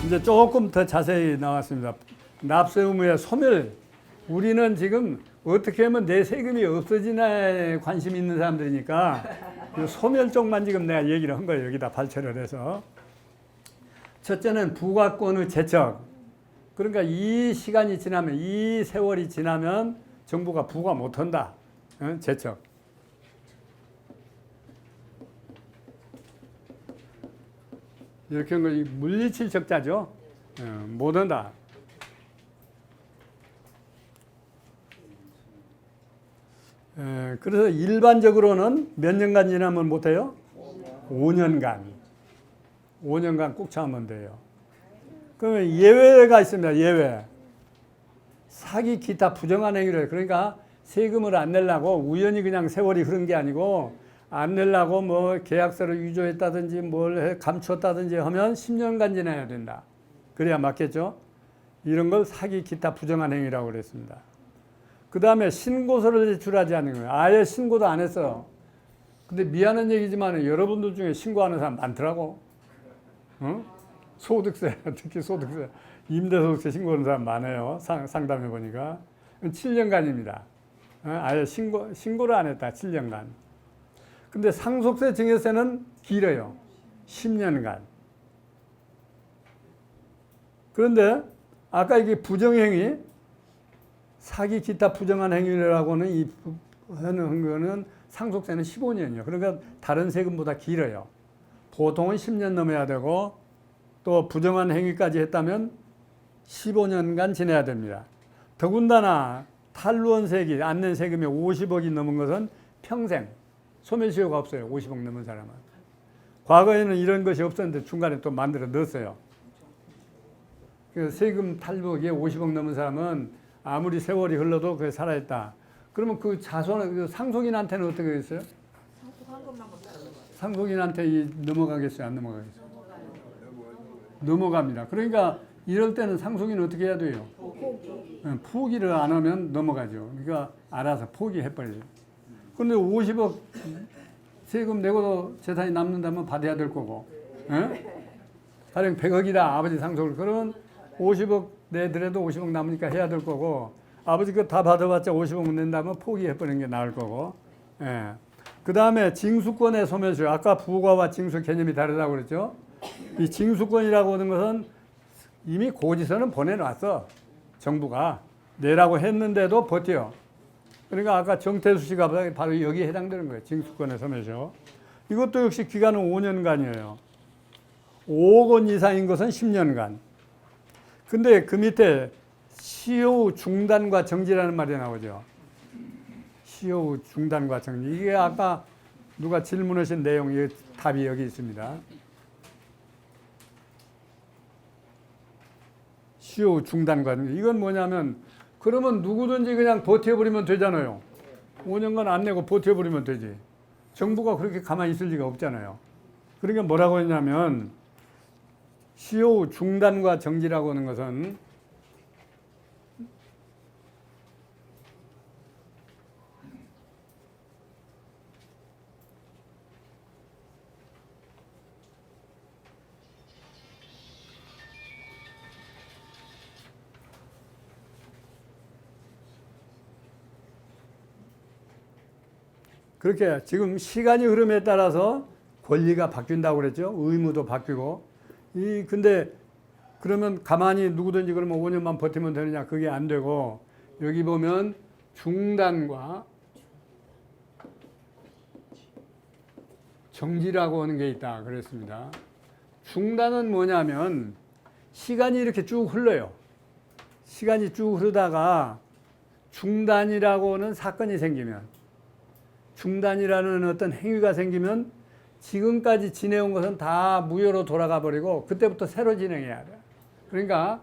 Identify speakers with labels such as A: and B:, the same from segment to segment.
A: 이제 조금 더 자세히 나왔습니다. 납세 의무의 소멸. 우리는 지금 어떻게 하면 내 세금이 없어지나에 관심 있는 사람들이니까 이 소멸 쪽만 지금 내가 얘기를 한 거예요. 여기다 발췌를 해서. 첫째는 부가권의 제척. 그러니까 이 시간이 지나면, 이 세월이 지나면 정부가 부과 못한다. 제척. 이렇게 한 거 물리칠 적자죠. 못한다. 그래서 일반적으로는 몇 년간 지나면 못해요? 5년간. 5년간 꼭 참으면 돼요. 그러면 예외가 있습니다. 예외. 사기 기타 부정한 행위를, 그러니까 세금을 안 내려고 우연히 그냥 세월이 흐른 게 아니고 안 내려고 뭐 계약서를 위조했다든지 뭘 감췄다든지 하면 10년간 지나야 된다. 그래야 맞겠죠? 이런 걸 사기 기타 부정한 행위라고 그랬습니다. 그 다음에 신고서를 제출하지 않는 거예요. 아예 신고도 안 했어. 근데 미안한 얘기지만 여러분들 중에 신고하는 사람 많더라고. 소득세, 특히 소득세, 임대소득세 신고하는 사람 많아요. 상담해 보니까. 7년간입니다. 아예 신고를 안 했다. 7년간. 근데 상속세 증여세는 길어요. 10년간. 그런데 아까 이게 부정행위, 사기 기타 부정한 행위라고는 이 하는 거는 상속세는 15년이요. 그러니까 다른 세금보다 길어요. 보통은 10년 넘어야 되고 또 부정한 행위까지 했다면 15년간 지내야 됩니다. 더군다나 탈루원세기, 안 낸 세금이 50억이 넘은 것은 평생 소멸시효가 없어요. 50억 넘은 사람은. 과거에는 이런 것이 없었는데 중간에 또 만들어 넣었어요. 그 세금 탈루에 50억 넘은 사람은 아무리 세월이 흘러도 그게 살아있다. 그러면 그 자손은, 그 상속인한테는 어떻게 됐어요? 상속인한테 넘어가겠어요? 안 넘어가겠어요? 넘어갑니다. 그러니까 이럴 때는 상속인은 어떻게 해야 돼요? 포기를 안 하면 넘어가죠. 그러니까 알아서 포기해버려요. 그런데 50억 세금 내고도 재산이 남는다면 받아야 될 거고, 가령 100억이다 아버지 상속을, 그러면 50억 내더라도 50억 남으니까 해야 될 거고, 아버지 그 다 받아봤자 50억 낸다면 포기해버리는 게 나을 거고. 그 다음에 징수권의 소멸시효. 아까 부과와 징수 개념이 다르다고 그랬죠. 이 징수권이라고 하는 것은 이미 고지서는 보내놨어. 정부가 내라고 했는데도 버텨. 그러니까 아까 정태수 씨가 바로 여기에 해당되는 거예요. 징수권의 소멸시효. 이것도 역시 기간은 5년간이에요. 5억 원 이상인 것은 10년간. 근데 그 밑에 시효 중단과 정지라는 말이 나오죠. 시효 중단과 정지. 이게 아까 누가 질문하신 내용, 답이 여기 있습니다. 시효 중단과 정지. 이건 뭐냐면, 그러면 누구든지 그냥 버텨버리면 되잖아요. 5년간 안 내고 버텨버리면 되지. 정부가 그렇게 가만히 있을 리가 없잖아요. 그러니까 뭐라고 했냐면, 시효 중단과 정지라고 하는 것은 그렇게 지금 시간이 흐름에 따라서 권리가 바뀐다고 그랬죠. 의무도 바뀌고. 근데 그러면 가만히 누구든지 그러면 5년만 버티면 되느냐? 그게 안 되고, 여기 보면 중단과 정지라고 하는 게 있다 그랬습니다. 중단은 뭐냐면 시간이 이렇게 쭉 흘러요. 시간이 쭉 흐르다가 중단이라고 하는 사건이 생기면, 중단이라는 어떤 행위가 생기면 지금까지 지내온 것은 다 무효로 돌아가 버리고 그때부터 새로 진행해야 돼. 그러니까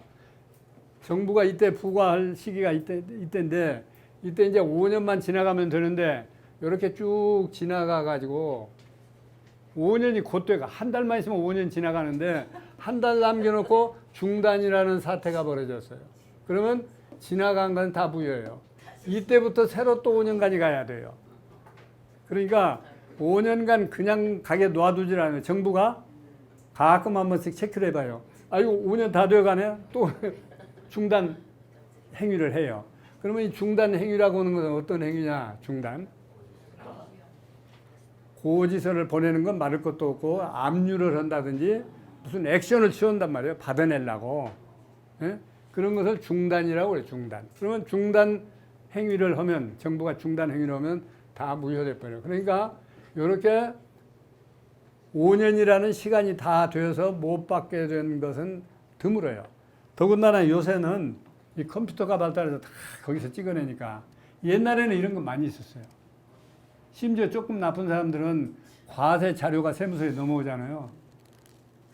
A: 정부가 이때 부과할 시기가 이때인데, 이때 이제 5년만 지나가면 되는데 이렇게 쭉 지나가 가지고 5년이 곧 돼가. 한 달만 있으면 5년 지나가는데 한 달 남겨놓고 중단이라는 사태가 벌어졌어요. 그러면 지나간 건 다 무효예요. 이때부터 새로 또 5년간이 가야 돼요. 그러니까 5년간 그냥 가게 놔두질 않아요. 정부가 가끔 한 번씩 체크를 해봐요. 아이고 5년 다 돼가네. 또 중단 행위를 해요. 그러면 이 중단 행위라고 하는 것은 어떤 행위냐? 중단. 고지서를 보내는 건 말할 것도 없고 압류를 한다든지 무슨 액션을 취한단 말이에요. 받아내려고. 예? 그런 것을 중단이라고 그래요. 중단. 그러면 중단 행위를 하면 정부가 중단 행위를 하면 다 무효돼 버려요. 그러니까 이렇게 5년이라는 시간이 다 되어서 못 받게 된 것은 드물어요. 더군다나 요새는 이 컴퓨터가 발달해서 다 거기서 찍어내니까 옛날에는 이런 건 많이 있었어요. 심지어 조금 나쁜 사람들은 과세 자료가 세무서에 넘어오잖아요.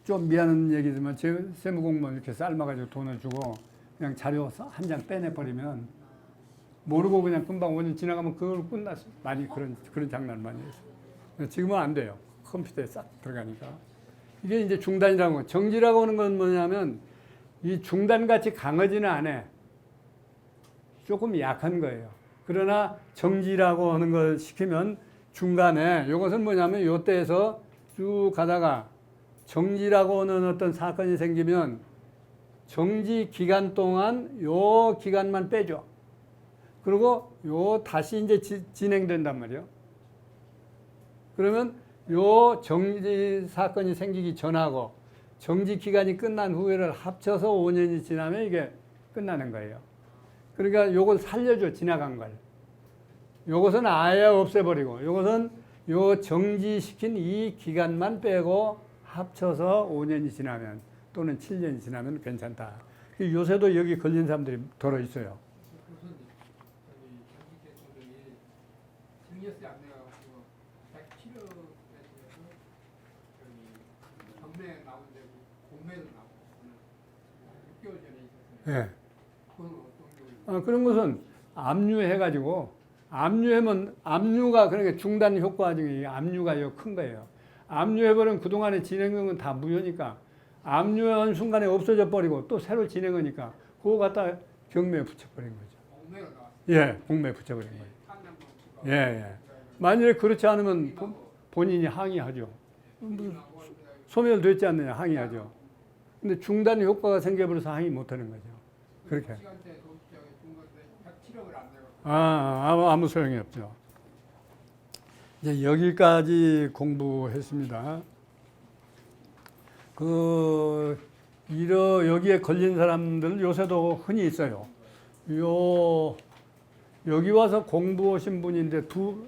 A: 좀 미안한 얘기지만 제 세무공무원 이렇게 삶아가지고 돈을 주고 그냥 자료 한 장 빼내버리면 모르고 그냥 금방 5년 지나가면 그걸 끝났어요. 많이 그런 장난을 많이 했어요. 지금은 안 돼요. 컴퓨터에 싹 들어가니까. 이게 이제 중단이라고 거. 정지라고 하는 건 뭐냐면 이 중단같이 강하지는 않아. 조금 약한 거예요. 그러나 정지라고 하는 걸 시키면 중간에 이것은 뭐냐면 요때에서 쭉 가다가 정지라고 하는 어떤 사건이 생기면 정지 기간 동안 요 기간만 빼줘. 그리고 요 다시 이제 진행된단 말이에요. 그러면 요 정지 사건이 생기기 전하고 정지 기간이 끝난 후에를 합쳐서 5년이 지나면 이게 끝나는 거예요. 그러니까 요걸 살려줘, 지나간 걸. 요것은 아예 없애버리고, 요것은 요 정지시킨 이 기간만 빼고 합쳐서 5년이 지나면 또는 7년이 지나면 괜찮다. 요새도 여기 걸린 사람들이 들어 있어요. 예. 그런 것은 압류해가지고 압류하면 압류가 그러니까 중단 효과 중에 압류가 큰 거예요. 압류해버리면 그동안에 진행한 건 다 무효니까 압류한 순간에 없어져 버리고 또 새로 진행하니까 그거 갖다 경매에 붙여버린 거죠. 예, 공매에 붙여버린 거예요. 예, 예. 만일에 그렇지 않으면 본인이 항의하죠. 소멸됐지 않느냐 항의하죠. 근데 중단 효과가 생겨버려서 항의 못하는 거죠. 그렇게. 아무 소용이 없죠. 이제 여기까지 공부했습니다. 여기에 걸린 사람들 요새도 흔히 있어요. 여기 와서 공부 오신 분인데 두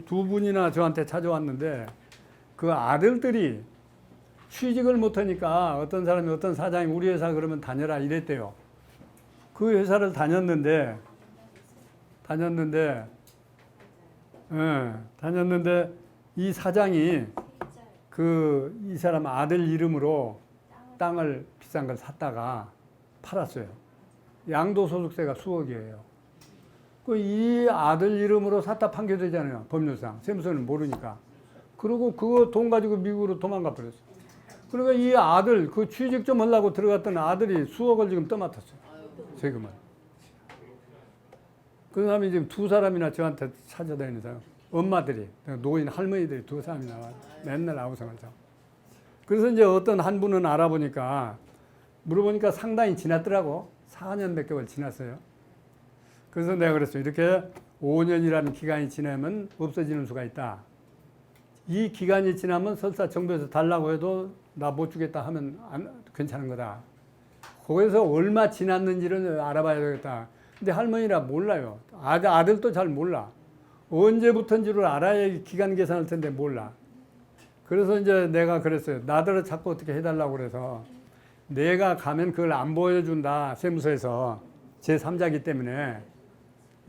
A: 분이나 저한테 찾아왔는데 그 아들들이 취직을 못하니까 어떤 사람이 어떤 사장이 우리 회사 그러면 다녀라 이랬대요. 그 회사를 다녔는데 이 사장이 이 사람 아들 이름으로 땅을 비싼 걸 샀다가 팔았어요. 양도소득세가 수억이에요. 이 아들 이름으로 샀다 판결되잖아요. 법률상. 세무서는 모르니까. 그리고 그거 돈 가지고 미국으로 도망가 버렸어요. 그러니까 이 아들, 그 취직 좀 하려고 들어갔던 아들이 수억을 지금 떠맡았어요. 세금을. 그 사람이 지금 두 사람이나 저한테 찾아다니는 사람. 엄마들이, 노인 할머니들이 두 사람이나 맨날 아우성을 잡고. 그래서 이제 어떤 한 분은 알아보니까, 물어보니까 상당히 지났더라고. 4년 몇 개월 지났어요. 그래서 내가 그랬어요. 이렇게 5년이라는 기간이 지나면 없어지는 수가 있다. 이 기간이 지나면 설사 정부에서 달라고 해도 나 못 주겠다 하면 괜찮은 거다. 거기서 얼마 지났는지를 알아봐야 되겠다. 근데 할머니라 몰라요. 아들도 잘 몰라. 언제부터인지를 알아야 기간 계산할 텐데 몰라. 그래서 이제 내가 그랬어요. 나더러 자꾸 어떻게 해달라고 그래서 내가 가면 그걸 안 보여준다. 세무서에서 제3자기 때문에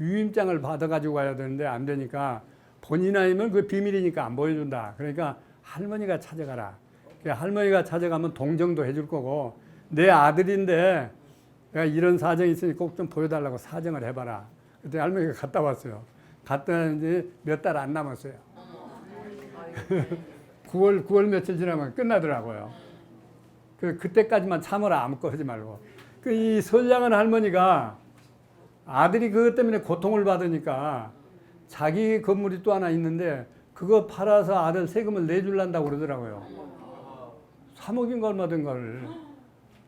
A: 유임장을 받아가지고 가야 되는데 안 되니까 본인 아니면 그 비밀이니까 안 보여준다. 그러니까 할머니가 찾아가라. 할머니가 찾아가면 동정도 해줄 거고 내 아들인데 내가 이런 사정이 있으니 꼭 좀 보여달라고 사정을 해봐라. 그때 할머니가 갔다 왔어요. 갔다 이제 몇 달 안 남았어요. 9월 며칠 지나면 끝나더라고요. 그때까지만 참으라 아무것도 하지 말고. 이 선량한 할머니가 아들이 그것 때문에 고통을 받으니까 자기 건물이 또 하나 있는데 그거 팔아서 아들 세금을 내줄란다고 그러더라고요. 3억인가 얼마 된 걸.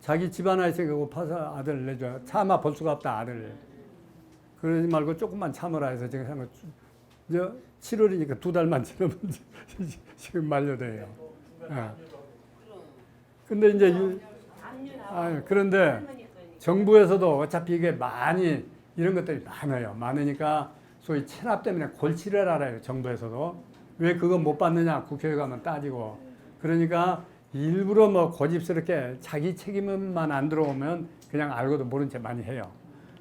A: 자기 집안에 있으니까 파서 아들을 내줘. 차마 볼 수가 없다, 아들을. 그러지 말고 조금만 참으라 해서 제가 생각, 이제 7월이니까 2달만 지나면 지금 만료돼요. 예. 근데 이제, 그런데 정부에서도 어차피 이게 많이, 이런 것들이 많아요. 많으니까 소위 체납 때문에 골치를 알아요. 정부에서도. 왜 그거 못 받느냐, 국회에 가면 따지고. 그러니까 일부러 뭐 고집스럽게 자기 책임만 안 들어오면 그냥 알고도 모른 채 많이 해요.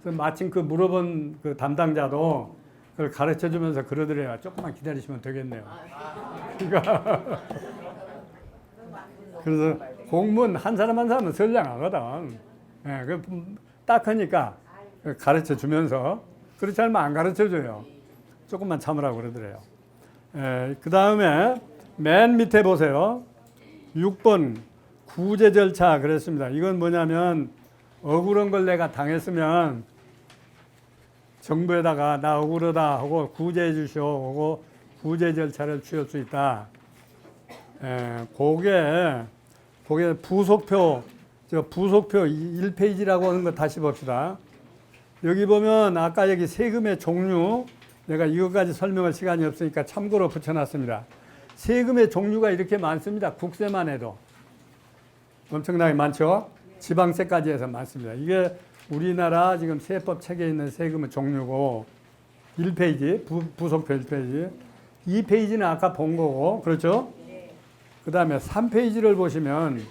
A: 그래서 마침 그 물어본 그 담당자도 그걸 가르쳐 주면서 그러더래요. 조금만 기다리시면 되겠네요. 그러니까 그래서 공무원 한 사람 한 사람은 선량하거든. 예, 딱 하니까 가르쳐 주면서 그렇지 않으면 안 가르쳐 줘요. 조금만 참으라고 그러더래요. 그 다음에 맨 밑에 보세요. 6번 구제 절차 그랬습니다. 이건 뭐냐면 억울한 걸 내가 당했으면 정부에다가 나 억울하다 하고 구제해 주시오 하고 구제 절차를 취할 수 있다. 그게 부속표 1페이지라고 하는 거 다시 봅시다. 여기 보면 아까 여기 세금의 종류 내가 이것까지 설명할 시간이 없으니까 참고로 붙여놨습니다. 세금의 종류가 이렇게 많습니다. 국세만 해도 엄청나게 많죠. 지방세까지 해서 많습니다. 이게 우리나라 지금 세법 책에 있는 세금의 종류고 1페이지 부속표 1페이지 2페이지는 아까 본 거고 그렇죠? 그 다음에 3페이지를 보시면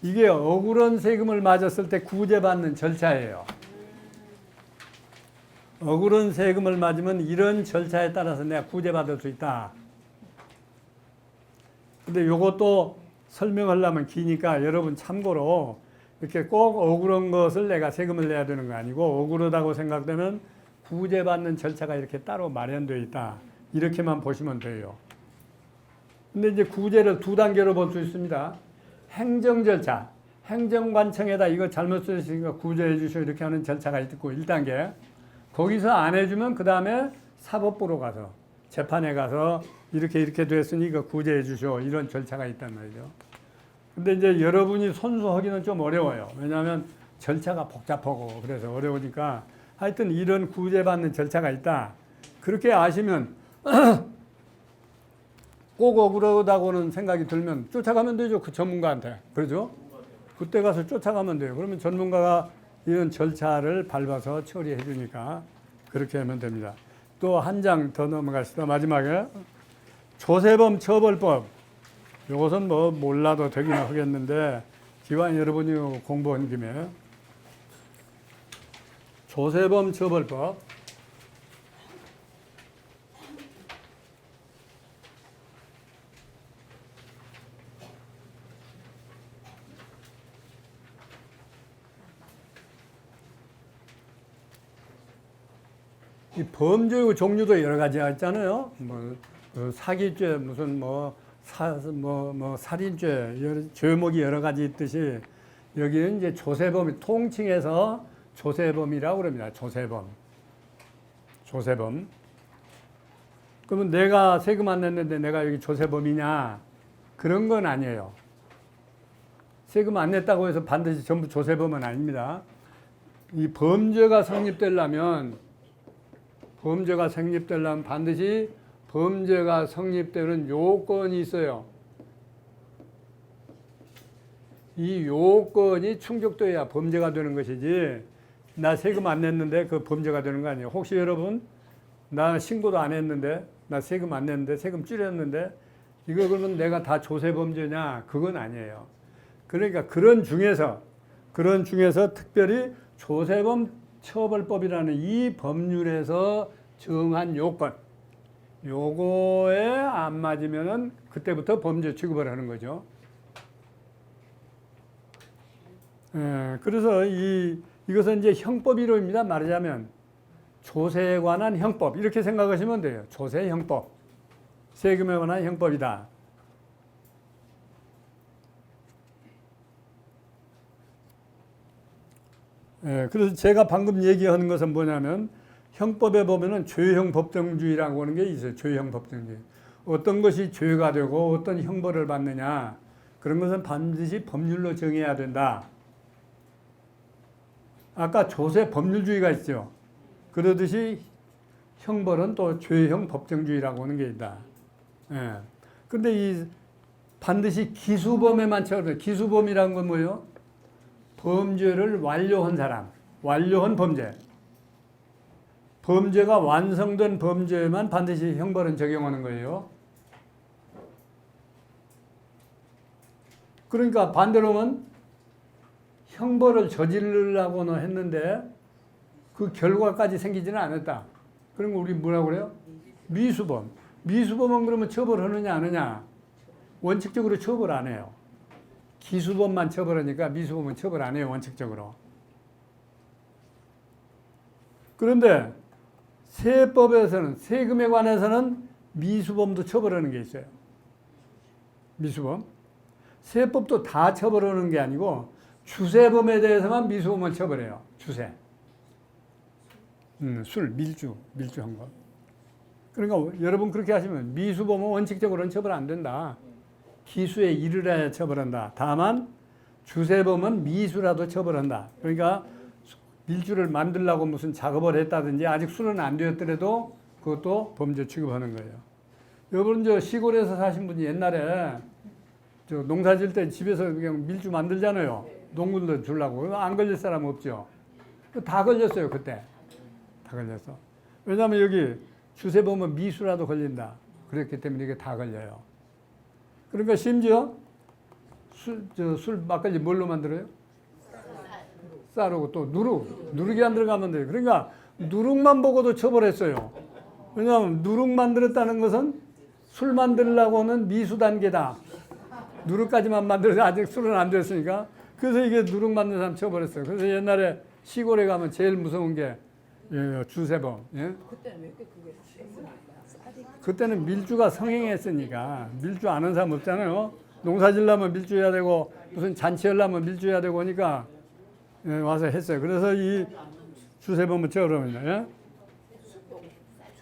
A: 이게 억울한 세금을 맞았을 때 구제받는 절차예요. 억울한 세금을 맞으면 이런 절차에 따라서 내가 구제받을 수 있다. 근데 요것도 설명하려면 기니까 여러분 참고로 이렇게 꼭 억울한 것을 내가 세금을 내야 되는 거 아니고 억울하다고 생각되면 구제받는 절차가 이렇게 따로 마련되어 있다. 이렇게만 보시면 돼요. 근데 이제 구제를 2단계로 볼 수 있습니다. 행정 절차. 행정관청에다 이거 잘못 쓰시니까 구제해 주시오 이렇게 하는 절차가 있고 1단계. 거기서 안 해주면 그 다음에 사법부로 가서 재판에 가서 이렇게 됐으니 이거 구제해 주시오 이런 절차가 있단 말이죠. 근데 이제 여러분이 손수하기는 좀 어려워요. 왜냐하면 절차가 복잡하고 그래서 어려우니까 하여튼 이런 구제받는 절차가 있다. 그렇게 아시면 꼭 억울하다고는 생각이 들면 쫓아가면 되죠. 그 전문가한테. 그러죠? 그때 가서 쫓아가면 돼요. 그러면 전문가가 이런 절차를 밟아서 처리해 주니까 그렇게 하면 됩니다. 또 한 장 더 넘어갑시다. 마지막에 조세범 처벌법. 이것은 뭐 몰라도 되긴 하겠는데 기왕 여러분이 공부한 김에 조세범 처벌법. 이 범죄의 종류도 여러 가지가 있잖아요. 사기죄, 무슨 살인죄, 죄목이 여러 가지 있듯이 여기는 이제 조세범이 통칭해서 조세범이라고 그럽니다. 조세범. 그러면 내가 세금 안 냈는데 내가 여기 조세범이냐? 그런 건 아니에요. 세금 안 냈다고 해서 반드시 전부 조세범은 아닙니다. 이 범죄가 성립되려면 반드시 범죄가 성립되는 요건이 있어요. 이 요건이 충족돼야 범죄가 되는 것이지 나 세금 안 냈는데 그 범죄가 되는 거 아니에요. 혹시 여러분 나 신고도 안 했는데 나 세금 안 냈는데 세금 줄였는데 이거 그러면 내가 다 조세범죄냐? 그건 아니에요. 그러니까 그런 중에서 특별히 조세범 처벌법이라는 이 법률에서 정한 요건, 요거에 안 맞으면은 그때부터 범죄 취급을 하는 거죠. 그래서 이것은 이제 형법 이론입니다. 말하자면 조세에 관한 형법 이렇게 생각하시면 돼요. 조세 형법, 세금에 관한 형법이다. 그래서 제가 방금 얘기하는 것은 뭐냐면 형법에 보면은 죄형 법정주의라고 하는 게 있어요. 죄형 법정주의. 어떤 것이 죄가 되고 어떤 형벌을 받느냐 그런 것은 반드시 법률로 정해야 된다. 아까 조세 법률주의가 있죠. 그러듯이 형벌은 또 죄형 법정주의라고 하는 게 있다. 예. 근데 이 반드시 기수범에만 처벌. 기수범이라는 건 뭐예요? 범죄를 완료한 사람, 완료한 범죄. 범죄가 완성된 범죄에만 반드시 형벌은 적용하는 거예요. 그러니까 반대로 하면 형벌을 저지르려고는 했는데 그 결과까지 생기지는 않았다. 그런 거 우리 뭐라고 그래요? 미수범. 미수범은 그러면 처벌하느냐 안 하느냐? 원칙적으로 처벌 안 해요. 기수범만 처벌하니까 미수범은 처벌 안 해요. 원칙적으로. 그런데 세법에서는 세금에 관해서는 미수범도 처벌하는 게 있어요. 미수범. 세법도 다 처벌하는 게 아니고 주세범에 대해서만 미수범을 처벌해요. 주세. 술, 밀주한 거. 그러니까 여러분 그렇게 하시면 미수범은 원칙적으로는 처벌 안 된다. 기수에 이르러야 처벌한다. 다만 주세범은 미수라도 처벌한다. 그러니까 밀주를 만들려고 무슨 작업을 했다든지 아직 술은 안 되었더라도 그것도 범죄 취급하는 거예요. 여러분 저 시골에서 사신 분이 옛날에 저 농사 질 때 집에서 그냥 밀주 만들잖아요. 농군들 주려고. 안 걸릴 사람 없죠. 다 걸렸어요, 그때. 다 걸렸어. 왜냐하면 여기 주세 보면 미수라도 걸린다. 그렇기 때문에 이게 다 걸려요. 그러니까 심지어 술 막걸리 뭘로 만들어요? 쌀하고 또 누룩이 안 들어가면 돼요. 그러니까 누룩만 보고도 처벌했어요. 왜냐하면 누룩 만들었다는 것은 술 만들려고 하는 미수 단계다. 누룩까지만 만들어서 아직 술은 안 됐으니까. 그래서 이게 누룩 만든 사람 처벌했어요. 그래서 옛날에 시골에 가면 제일 무서운 게 주세범. 예?
B: 그때는 왜 그게 쌀이
A: 그때는 밀주가 성행했으니까 밀주 아는 사람 없잖아요. 농사 지려면 밀주해야 되고 무슨 잔치하려면 밀주해야 되고 하니까 와서 했어요. 그래서 이 주세범은 처벌합니다. 예?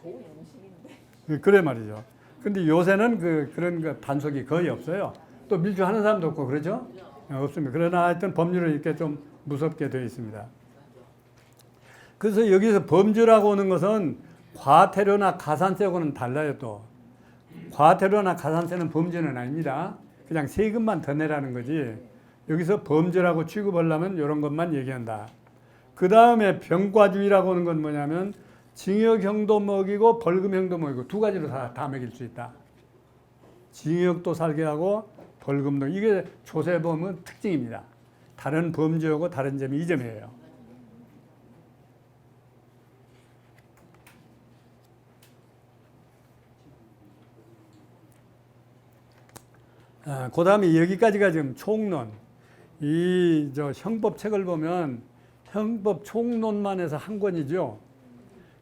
B: 좋은 음식인데.
A: 그래 말이죠. 근데 요새는 그런 거 단속이 거의 없어요. 또 밀주하는 사람도 없고 그러죠? 없습니다. 그러나 하여튼 법률은 이렇게 좀 무섭게 되어 있습니다. 그래서 여기서 범죄라고 하는 것은 과태료나 가산세하고는 달라요 또. 과태료나 가산세는 범죄는 아닙니다. 그냥 세금만 더 내라는 거지. 여기서 범죄라고 취급하려면 이런 것만 얘기한다. 그 다음에 병과주의라고 하는 건 뭐냐면 징역형도 먹이고 벌금형도 먹이고 두 가지로 다 먹일 수 있다. 징역도 살게 하고 벌금도. 이게 조세범의 특징입니다. 다른 범죄하고 다른 점이 이 점이에요. 그 다음에 여기까지가 지금 총론. 저 형법책을 보면 형법 총론만 해서 한 권이죠.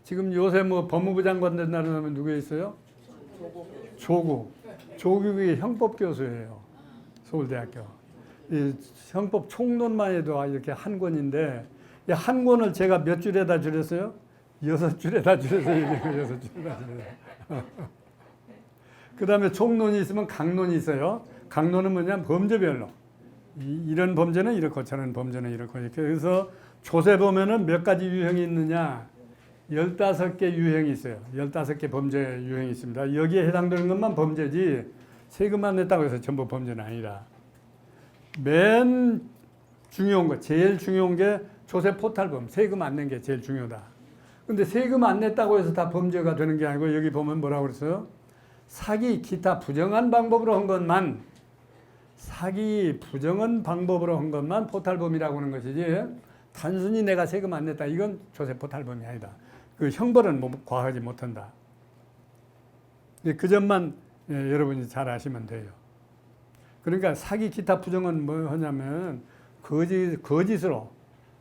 A: 지금 요새 뭐 법무부 장관 된다는 사람은 누구 있어요? 조국이 형법 교수예요. 서울대학교. 이 형법 총론만 해도 이렇게 한 권인데 이 한 권을 제가 몇 줄에다 줄였어요? 6줄에다 줄였어요. 6줄에다 줄였어요. 그 다음에 총론이 있으면 강론이 있어요. 강론은 뭐냐면 범죄별로. 이런 범죄는 이렇고 저런 범죄는 이렇고 이렇게. 그래서 조세범에는 몇 가지 유형이 있느냐. 15개 유형이 있어요. 15개 범죄 유형이 있습니다. 여기에 해당되는 것만 범죄지 세금만 냈다고 해서 전부 범죄는 아니다. 맨 중요한 거, 제일 중요한 게 조세 포탈범, 세금 안 낸 게 제일 중요하다. 근데 세금 안 냈다고 해서 다 범죄가 되는 게 아니고 여기 보면 뭐라고 그랬어요? 사기, 기타 부정한 방법으로 한 것만, 사기, 부정한 방법으로 한 것만 포탈범이라고 하는 것이지 단순히 내가 세금 안 냈다. 이건 조세 포탈범이 아니다. 그 형벌은 과하지 못한다. 그 점만 여러분이 잘 아시면 돼요. 그러니까 사기, 기타 부정은 뭐 하냐면 거짓으로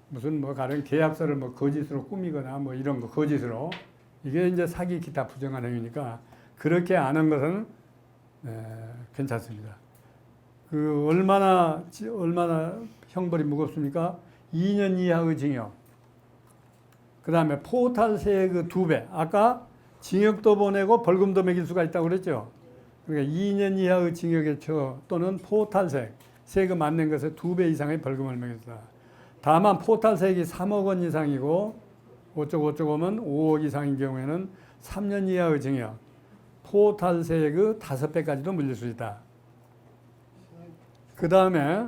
A: 무슨 뭐 가령 계약서를 뭐 거짓으로 꾸미거나 뭐 이런 거 거짓으로 이게 이제 사기, 기타 부정한 행위니까 그렇게 안 한 것은 괜찮습니다. 그 얼마나 형벌이 무겁습니까? 2년 이하의 징역. 그 다음에 포탈세의 그 2배. 아까 징역도 보내고 벌금도 매길 수가 있다고 그랬죠. 그러니까 2년 이하의 징역에 처 또는 포탈세, 세금 안 낸 것에 2배 이상의 벌금을 매겼다. 다만 포탈세액이 3억 원 이상이고 어쩌고저쩌고면 5억 이상인 경우에는 3년 이하의 징역, 포탈세액의 5배까지도 물릴 수 있다. 그 다음에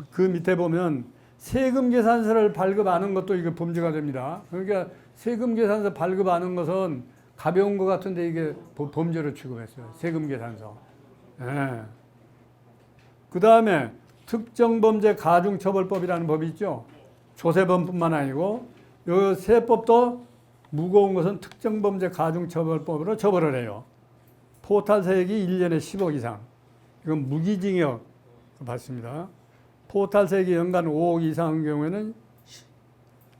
A: 그 밑에 보면 세금 계산서를 발급 안 한 것도 이게 범죄가 됩니다. 그러니까 세금 계산서 발급 안 한 것은 가벼운 것 같은데 이게 범죄로 취급했어요. 세금 계산서. 예. 그 다음에 특정범죄 가중처벌법이라는 법이 있죠. 조세범뿐만 아니고 이 세법도 무거운 것은 특정범죄 가중처벌법으로 처벌을 해요. 포탈세액이 1년에 10억 이상. 이건 무기징역 받습니다. 포탈세액이 연간 5억 이상인 경우에는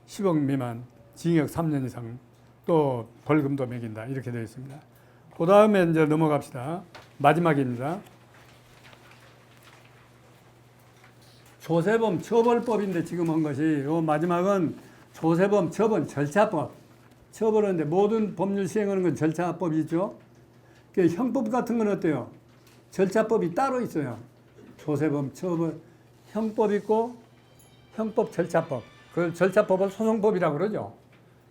A: 10억 미만, 징역 3년 이상, 또 벌금도 매긴다. 이렇게 되어 있습니다. 그 다음에 이제 넘어갑시다. 마지막입니다. 조세범 처벌법인데 지금 한 것이 요 마지막은 조세범 처벌 절차법. 처벌하는데 모든 법률 시행하는 건 절차법이 있죠. 형법 같은 건 어때요? 절차법이 따로 있어요. 조세범 처벌 형법 있고 형법 절차법. 그 절차법을 소송법이라고 그러죠.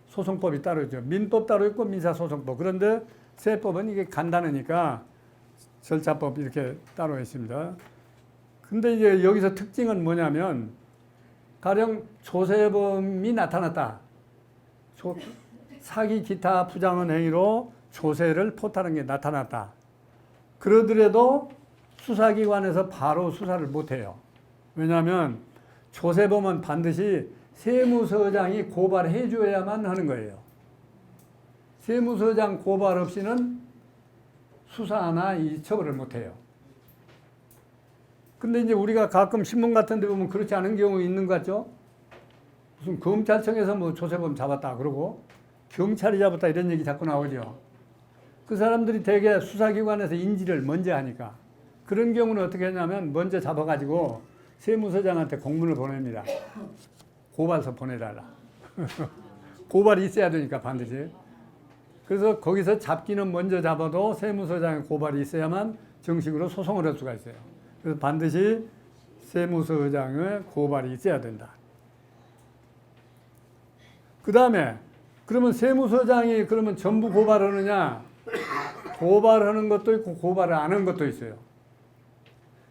A: 소송법이 따로 있죠. 민법 따로 있고 민사소송법. 그런데 세법은 이게 간단하니까 절차법 이렇게 따로 있습니다. 근데 이제 여기서 특징은 뭐냐면 가령 조세범이 나타났다. 사기 기타 부당한 행위로 조세를 포탈한 게 나타났다. 그러더라도 수사기관에서 바로 수사를 못해요. 왜냐하면 조세범은 반드시 세무서장이 고발해 줘야만 하는 거예요. 세무서장 고발 없이는 수사나 이 처벌을 못해요. 근데 이제 우리가 가끔 신문 같은 데 보면 그렇지 않은 경우 있는 것 같죠? 무슨 검찰청에서 뭐 조세범 잡았다 그러고 경찰이 잡았다 이런 얘기 자꾸 나오죠. 그 사람들이 대개 수사기관에서 인지를 먼저 하니까 그런 경우는 어떻게 하냐면 먼저 잡아가지고 세무서장한테 공문을 보냅니다. 고발서 보내달라. 고발이 있어야 되니까 반드시. 그래서 거기서 잡기는 먼저 잡아도 세무서장의 고발이 있어야만 정식으로 소송을 할 수가 있어요. 그래서 반드시 세무서장의 고발이 있어야 된다. 그 다음에 그러면 세무서장이 그러면 전부 고발하느냐? 고발하는 것도 있고 고발을 안 하는 것도 있어요.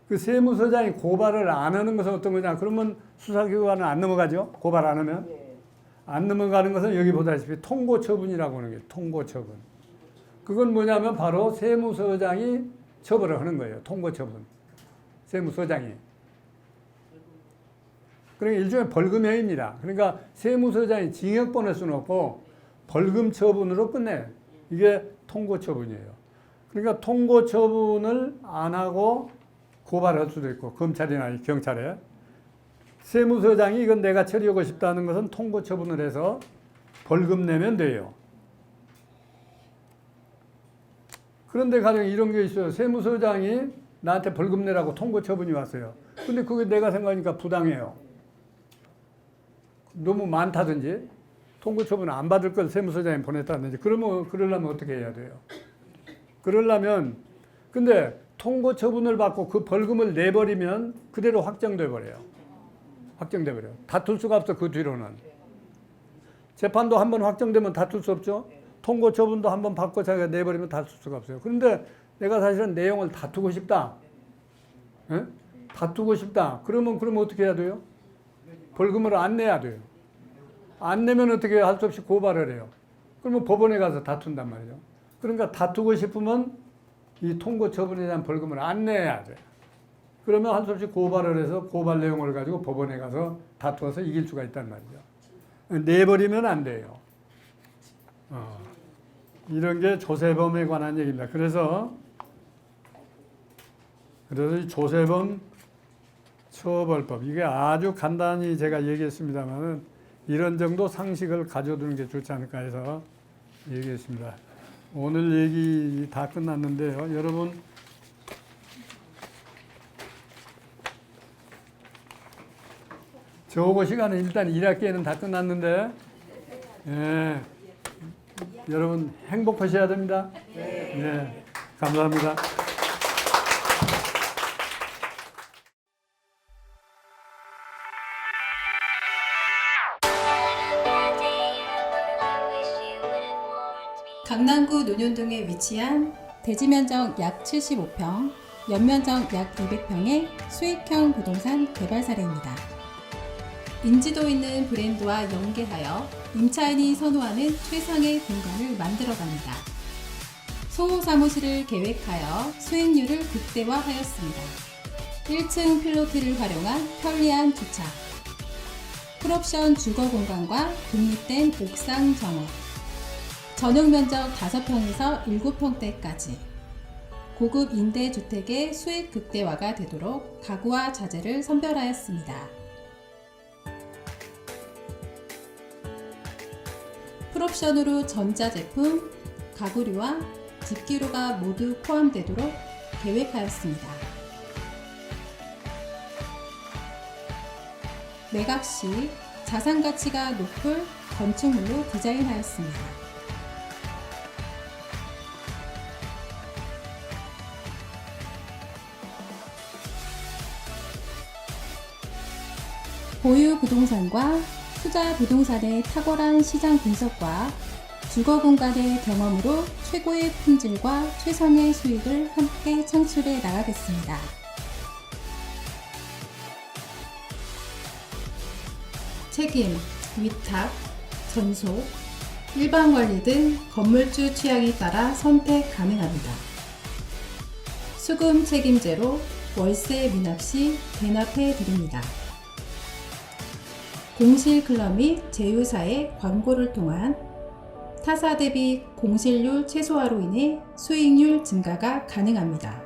A: 그 세무서장이 고발을 안 하는 것은 어떤 거냐? 그러면 수사기관은 안 넘어가죠? 고발 안 하면? 안 넘어가는 것은 여기 보다시피 통고처분이라고 하는 거예요. 통고처분. 그건 뭐냐면 바로 세무서장이 처벌을 하는 거예요. 통고처분. 세무서장이. 그러니까 일종의 벌금형입니다. 그러니까 세무서장이 징역 보낼 수는 없고 벌금 처분으로 끝내. 이게 통고처분이에요. 그러니까 통고처분을 안 하고 고발할 수도 있고 검찰이나 경찰에 세무서장이 이건 내가 처리하고 싶다는 것은 통고처분을 해서 벌금 내면 돼요. 그런데 가령 이런 게 있어요. 세무서장이 나한테 벌금 내라고 통고처분이 왔어요. 근데 그게 내가 생각하니까 부당해요. 너무 많다든지 통고처분 안 받을 걸 세무서장이 보냈다든지 그러려면 어떻게 해야 돼요? 그러려면 근데 통고처분을 받고 그 벌금을 내버리면 그대로 확정돼 버려요. 확정돼 버려요. 다툴 수가 없어. 그 뒤로는. 재판도 한번 확정되면 다툴 수 없죠. 통고처분도 한번 받고 자기가 내버리면 다툴 수가 없어요. 그런데 내가 사실은 내용을 다투고 싶다. 에? 다투고 싶다. 그러면 어떻게 해야 돼요? 벌금을 안 내야 돼요. 안 내면 어떻게 할 수 없이 고발을 해요. 그러면 법원에 가서 다툰단 말이죠. 그러니까 다투고 싶으면 이 통고처분에 대한 벌금을 안 내야 돼요. 그러면 할 수 없이 고발을 해서 고발 내용을 가지고 법원에 가서 다투어서 이길 수가 있단 말이죠. 내버리면 안 돼요. 이런 게 조세범에 관한 얘기입니다. 그래서 이 조세범 처벌법 이게 아주 간단히 제가 얘기했습니다만은 이런 정도 상식을 가져두는 게 좋지 않을까 해서 얘기했습니다. 오늘 얘기 다 끝났는데요. 여러분 저거 시간은 일단 1학기에는 다 끝났는데 예, 여러분 행복하셔야 됩니다. 네, 감사합니다.
C: 강남구 논현동에 위치한 대지면적 약 75평, 연면적 약 200평의 수익형 부동산 개발 사례입니다. 인지도 있는 브랜드와 연계하여 임차인이 선호하는 최상의 공간을 만들어갑니다. 소호 사무실을 계획하여 수익률을 극대화하였습니다. 1층 필로티를 활용한 편리한 주차, 풀옵션 주거 공간과 독립된 옥상 정원, 전용 면적 5평에서 7평대까지 고급 임대주택의 수익 극대화가 되도록 가구와 자재를 선별하였습니다. 풀옵션으로 전자제품, 가구류와 집기류가 모두 포함되도록 계획하였습니다. 매각 시 자산가치가 높을 건축물로 디자인하였습니다. 보유 부동산과 투자 부동산의 탁월한 시장 분석과 주거 공간의 경험으로 최고의 품질과 최상의 수익을 함께 창출해 나가겠습니다. 책임, 위탁, 전속, 일반 관리 등 건물주 취향에 따라 선택 가능합니다. 수금 책임제로 월세 미납 시 대납해 드립니다. 공실 클럽 및 제휴사의 광고를 통한 타사 대비 공실률 최소화로 인해 수익률 증가가 가능합니다.